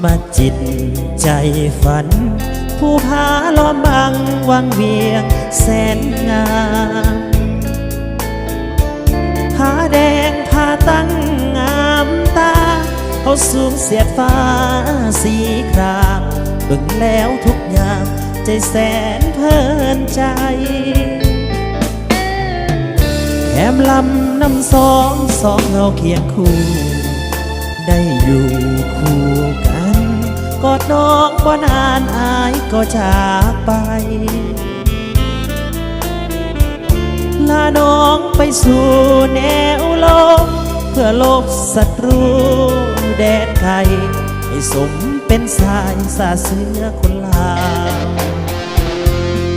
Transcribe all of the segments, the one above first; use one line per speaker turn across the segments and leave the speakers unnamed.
มาจิตใจฝันผู้พาล้อมบังวังเวียงแสนงามผ้าแดงผ้าตั้งงามตาเขาสูงเสียดฟ้าสีครามเบิ่งแล้วทุกอย่างใจแสนเพลินใจแถมลำน้ำสองเงาเคียงคู่ได้อยู่คู่กันกอดน้องบ่นานอายก็จากไปลาน้องไปสู่แนวโลกเพื่อลบศัตรูแดนไกลให้สมเป็นสายสาเสือคนลาว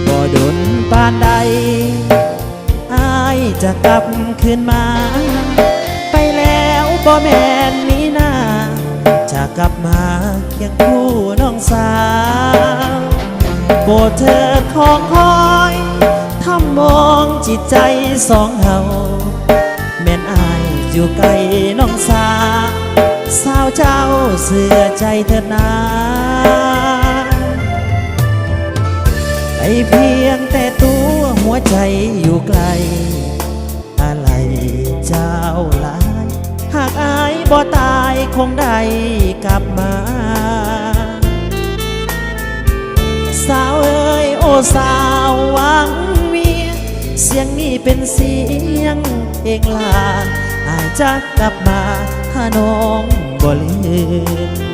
บ่ดนปานใดอายจะกลับคืนมาไปแล้วบ่แม่นนี้นาจะกลับมาเคียงคู่น้องสาวโปรดเธอของคอยทำมองจิตใจสองเฮาแม่นอายอยู่ไกลน้องสาวเจ้าเสื่อใจเถิดนาไอเพียงแต่ตัวหัวใจอยู่ไกลอะไรเจ้าหลายหากอายบ่ตายคงได้กลับมาสาวเอ้ยโอ้สาวหวังเวียนเสียงนี้เป็นเสียงเพลงลาอายจะกลับมาหาน้องบ่ลืม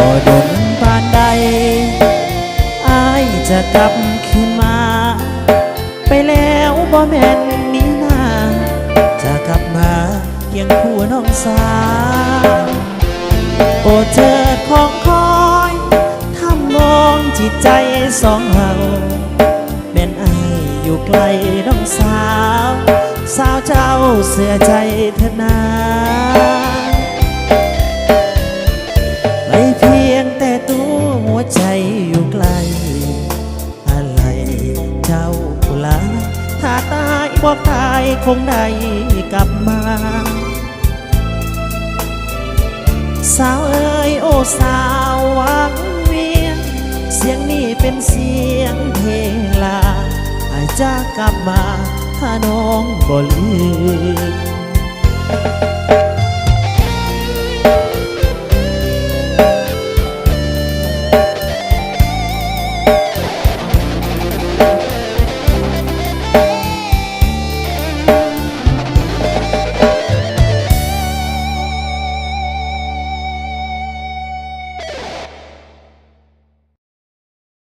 บ่ดนปานใดอายจะกลับคืนมาไปแล้วบ่แม่นนี้นาจะกลับมาเคียงคู่น้องสาวโปรดเถิดของคอยทำมองจิตใจสองเฮาแม่นอายอยู่ไกลน้องสาวเจ้าเสื่อใจเถิดนาเพียงแต่ตัวหัวใจอยู่ไกลอะไรเจ้าลาถ้าตายบอกตายคงได้กลับมาสาวเอ้ยโอ้สาวหวังเวียนเสียงนี้เป็นเสียงเพลงลาอาจจะกลับมาถ้าน้องบ่ลืม